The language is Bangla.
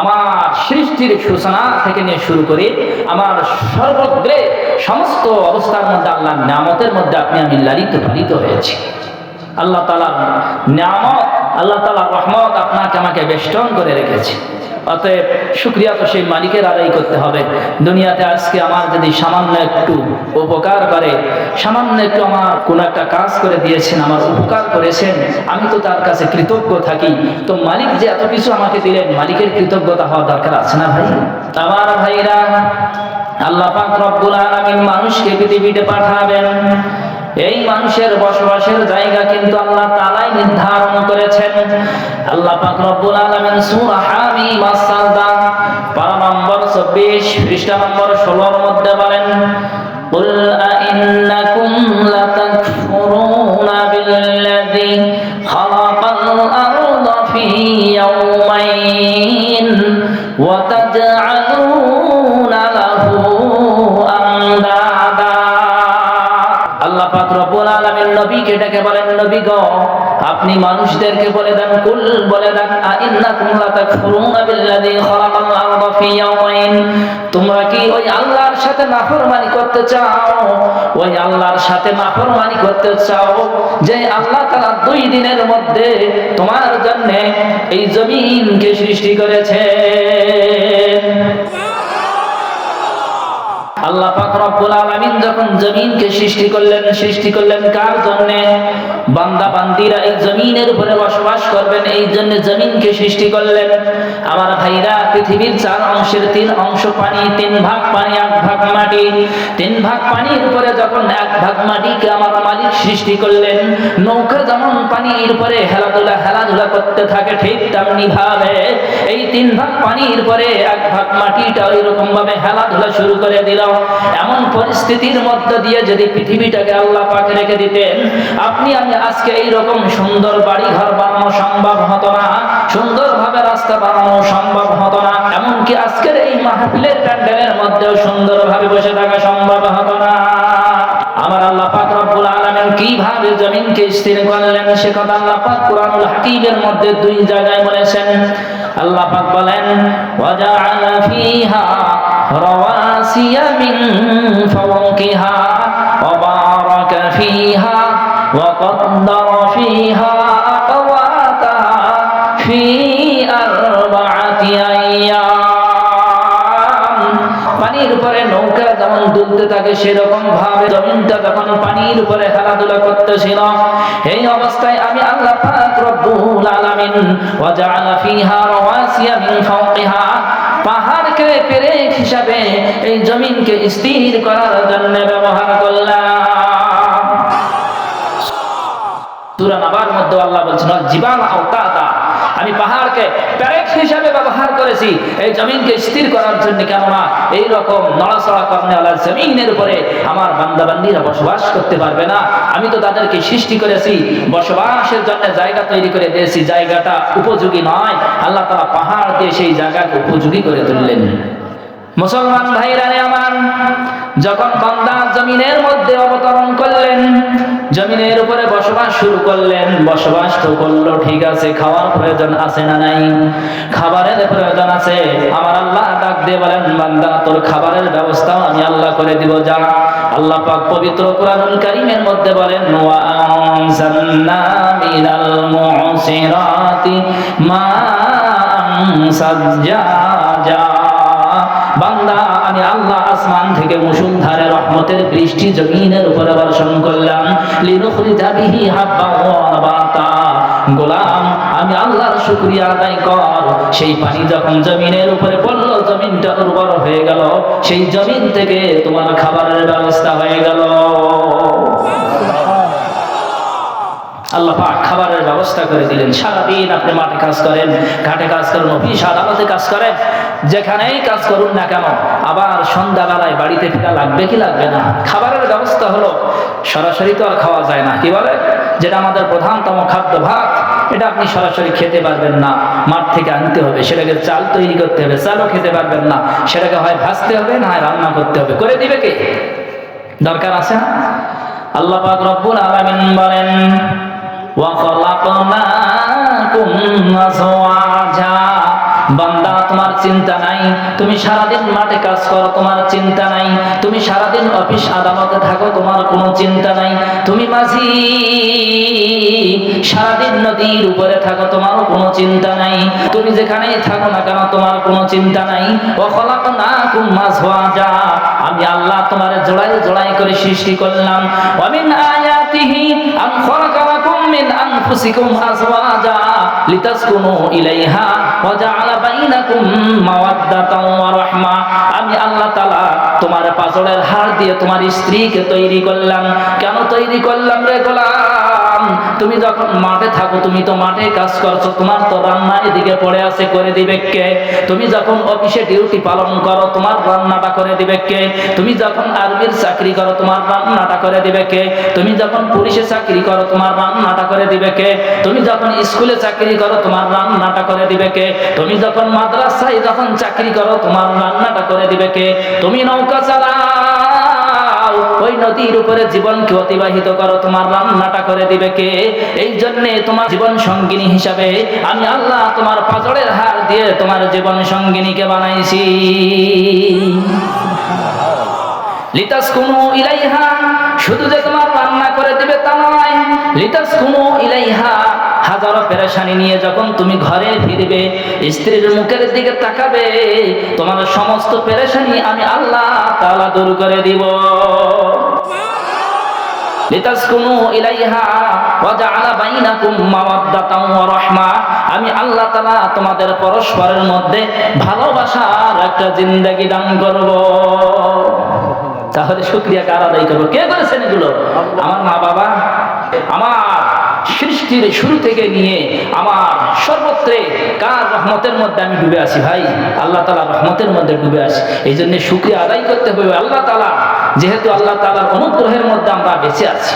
আমার সৃষ্টির সূচনা থেকে নিয়ে শুরু করে আমার সর্বগ্রে সমস্ত অবস্থার মধ্যে আল্লাহর নিয়ামতের মধ্যে আপনি আমি লালিত পালিত হয়েছি। আল্লাহ তাআলার নিয়ামত, আল্লাহ তাআলার রহমত আপনাকে আমাকে বেষ্টন করে রেখেছে। অতএব শুকরিয়া তো সেই মালিকের আদায় করতে হবে। দুনিয়াতে আজকে আমার যদি সামান্য একটু উপকার করে, সামান্য একটু আমার কোনো একটা কাজ করে দিয়েছেন, আমার উপকার করেছেন, আমি তো তার কাছে কৃতজ্ঞ থাকি। তো মালিক যে এত কিছু আমাকে দিলেন, মালিকের কৃতজ্ঞতা হওয়া দরকার আছে না ভাই? আমার ভাইরা, আল্লাহ পাক রব্বুল আলামিন মানুষকে পৃথিবীতে পাঠাবেন। এই মানুষের বসবাসের জায়গা কিন্তু আল্লাহ তাআলাই নির্ধারণ করেছেন। আল্লাহ পাক রব্বুল আলামিন সূরা হামিম আস-সাজদা পারা নম্বর 24 পৃষ্ঠা নম্বর 16 এর মধ্যে বলেন, কুল আইন্নাকুম লাতাকফুরুনা বিল্লাযী খালাকাল আরদা ফি ইয়াওমাইন ওয়া তাজআলুনা লাহু আনদাদা। আল্লাহ পাক রব্বুল আলামিন নবীকে ডেকে বলেন, নবী গো, আপনি মানুষদেরকে বলে দেন, কুল বলে দেন, আইন্নাকুম লাতাকফুরুনা বিল্লাযী খালাকাল আরদা ফি ইয়াওমাইন, তোমরা কি ওই আল্লাহর সাথে নাফরমানি করতে চাও? ওই আল্লাহর সাথে নাফরমানি করতে চাও যে আল্লাহ তাআলা 2 দিনের মধ্যে তোমার জন্য এই জমিনকে সৃষ্টি করেছে। আল্লাহ পাক রব্বুল আলামিন যখন জমিনকে সৃষ্টি করলেন কার জন্য? বান্দা বান্দিরা এই জমিনের উপরে বসবাস করবেন, এই জন্য জমিনকে সৃষ্টি করলেন। আমার ভাইরা, পৃথিবীর 4 অংশের 3 অংশ পানি, 3 ভাগ পানি, 1 ভাগ মাটি। 3 ভাগ পানির উপরে যখন 1 ভাগ মাটিকে আমার মালিক সৃষ্টি করলেন, নৌকা যেমন পানির উপরে হেলাধুলা করতে থাকে, ঠিক তেমনি ভাবে এই 3 ভাগ পানির উপরে 1 ভাগ মাটিটা ওইরকম ভাবে হেলাধুলা শুরু করে দিল। এমন পরিস্থিতির মধ্য দিয়ে যদি পৃথিবীটাকে আল্লাহ পাক রেখে দিতেন, আপনি আমি আজকে এইরকম সুন্দর বাড়ি ঘর বানানো সম্ভব হতো না, সুন্দরভাবে রাস্তা বানানো সম্ভব হতো না, এমনকি আজকের এই মাহফিলের প্যান্ডেলের মধ্যেও সুন্দরভাবে বসে থাকা সম্ভব হতো না। আমার আল্লাহ পাক রব্বুল আলামিন কিভাবে জমিনকে স্থির করলেন সে কথা আল্লাহ পাক কুরআনুল হাকীমের মধ্যে 2 জায়গায় বলেছেন। আল্লাহ পাক বলেন, ওয়াজআলা ফিহা রাওয়াসিয়া মিন ফাওকিহা ওয়া বারাকা ফিহা ওয়া qaddara ফিহা আকওয়াতাহা ফি 4 আইয়াম। পানির উপরে নৌকা যেমন দুলতে থাকে, সেরকম ভাবে জমিনটা যখন পানির উপরে খেলাধুলা করতেছিল, এই অবস্থায় আমি আল্লাহ পাক রব্বুল আলামিন ওয়াজআলা ফিহা রাওয়াসিয়া মিন ফাওকিহা, পাহাড়কে পেরেক হিসাবে এই জমিনকে স্থির করার জন্য ব্যবহার করলাম। সূরা নাবার মধ্যে আল্লাহ বলছেন, জিবাল আওতাদা, আমি পাহাড়কে পেরেক হিসাবে ব্যবহার করেছি এই জমিনকে স্থির করার জন্য। কেননা এই রকম নড়াচড়া করনেওয়ালা জমিনের উপরে আমার বান্দা বান্দিরা বসবাস করতে পারবে না। আমি তো তাদেরকে সৃষ্টি করেছি, বসবাসের জন্য জায়গা তৈরি করে দিয়েছি, জায়গাটা উপযোগী নয়, আল্লাহ তাআলা পাহাড় দিয়ে সেই জায়গাকে উপযোগী করে তুললেন। মুসলমান ভাইরা আমার, যখন বান্দা জমিনের মধ্যে অবতরণ করলেন, জমিনের উপরে বসবাস শুরু করলেন, বসবাস তো করলো ঠিক আছে, খাওয়ার প্রয়োজন আছে না নাই? খাবারের প্রয়োজন আছে। আমার আল্লাহ ডাক দিয়ে বলেন, বান্দা তোর খাবারের ব্যবস্থাও আমি আল্লাহ করে দিব, যা। আল্লাহ পাক পবিত্র কুরআনুল কারীমের মধ্যে বলেন, ওয়া আনজালনা মিনাল মুসিরাতি মাআন সাজ্জাজা, বান্দা আমি আল্লাহ আসমান থেকে মুষলধারে রহমতের বৃষ্টি জমিনের উপরে বর্ষণ করলাম, লিনুখরিজা বিহি হাব্বান ওয়া নাবাতা। গোলাম, আমি আল্লাহর শুকরিয়া আদায় কর, সেই পানি যখন জমিনের উপরে পড়লো, জমিনটা উর্বর হয়ে গেল, সেই জমিন থেকে তোমার খাবারের ব্যবস্থা হয়ে গেল। আল্লাহ পাক খাবারের ব্যবস্থা করে দিলেন। সারাদিন আপনি মাঠে কাজ করেন, ঘাটে কাজ করেন, অফিস আদালতে কাজ করেন, যেখানেই কাজ করুন না কেন, আবার সন্ধ্যাবেলায় বাড়িতে ফেরা লাগবে কি লাগবে না? খাবারের ব্যবস্থা হলো, সরাসরি তো আর খাওয়া যায় না, কি বলে, যেটা আমাদের প্রধানতম খাদ্য ভাত, এটা আপনি সরাসরি খেতে পারবেন না, মাঠ থেকে আনতে হবে, সেটাকে চাল তৈরি করতে হবে, চালও খেতে পারবেন না, সেটাকে হয় ভাজতে হবে না হয় রান্না করতে হবে। করে দিবে কে? দরকার আছে না? আল্লাহ পাক রব্বুল আলামিন বলেন, ওয়া খালাকনাকুম আজওয়াজা, বান্দা তোমার চিন্তা নাই, তুমি সারাদিন মাঠে কাজ করো তোমার চিন্তা নাই, তুমি সারাদিন অফিস আদালতে থাকো তোমার কোনো চিন্তা নাই, তুমি মাঝি সারাদিন নদীর উপরে থাকো তোমারও কোনো চিন্তা নাই, তুমি যেখানেই থাকো না কেন তোমার কোনো চিন্তা নাই। ওয়া খালাকনাকুম আজওয়াজা, আমি আল্লাহ তোমার জোড়ায় জোড়ায় করে সৃষ্টি করলাম। ওয়া মিন আয়াতিহি আন খালাকা লাকুম মিন আনফুসিকুম আজওয়াজা লিতাসকুনু ইলাইহা ওয়া জাআলা বাইনাকুম মাওয়াদ্দাতান ওয়া রাহমা, আমি আল্লাহ তাআলা তোমার পাজরের হাড় দিয়ে তোমার স্ত্রীকে তৈরি করলাম। কেন তৈরি করলাম রে গোলাম? তুমি যখন মাঠে থাকো তুমি তো মাঠে কাজ করছো, তোমার তো রান্না এদিকে পড়ে আছে, করে দিবে কে? তুমি যখন অফিসে ডিউটি পালন করো তোমার রান্নাটা করে দিবে কে? তুমি যখন আর্মির চাকরি করো তোমার রান্নাটা করে দিবে কে? তুমি যখন পুলিশে চাকরি করো তোমার রান্নাটা করে দিবে কে? তুমি যখন স্কুলে চাকরি করো তোমার রান্নাটা করে দিবে কে? তুমি যখন মাদ্রাসায় যখন চাকরি করো তোমার রান্নাটা করে দিবে কে? তুমি নৌকা চালাও, ওই নদীর উপরে জীবনকে অতিবাহিত করো, তোমার রান্নাটা করে দিবে কে? এই জন্যে তোমার জীবন সঙ্গিনী হিসাবে আমি আল্লাহ তোমার পাজরের হাড় দিয়ে তোমার জীবন সঙ্গিনীকে বানাইছি। লিতাসকুনু ইলাইহা, শুধু যে তোমার রান্না করে দিবে তা নয়, লিতাসকুনু ইলাইহা, হাজারো পেরেশানি নিয়ে যখন তুমি ঘরে ফিরবে, স্ত্রীর মুখের দিকে তাকাবে, তোমার সমস্ত পেরেশানি আমি আল্লাহ তাআলা দূর করে দিব। লিতাসকুনু ইলাইহা ওয়া জাআলা বাইনাকুম মাওয়াদ্দাতান ওয়া রাহমা, আমি আল্লাহ তাআলা তোমাদের পরস্পরের মধ্যে ভালোবাসার একটা জিন্দেগি দান করব। তাহলে শুকরিয়া কার আদায় করবো? কে করেছেন এগুলো? আমার মা বাবা। আমার সৃষ্টির শুরু থেকে নিয়ে আমার সর্বত্রে কার রহমতের মধ্যে আমি ডুবে আছি ভাই? আল্লাহ তাআলার রহমতের মধ্যে ডুবে আছি। এই জন্য শুকরিয়া আদায় করতে হবে আল্লাহ তাআলা, যেহেতু আল্লাহ তাআলার অনুগ্রহের মধ্যে আমরা বেঁচে আছি।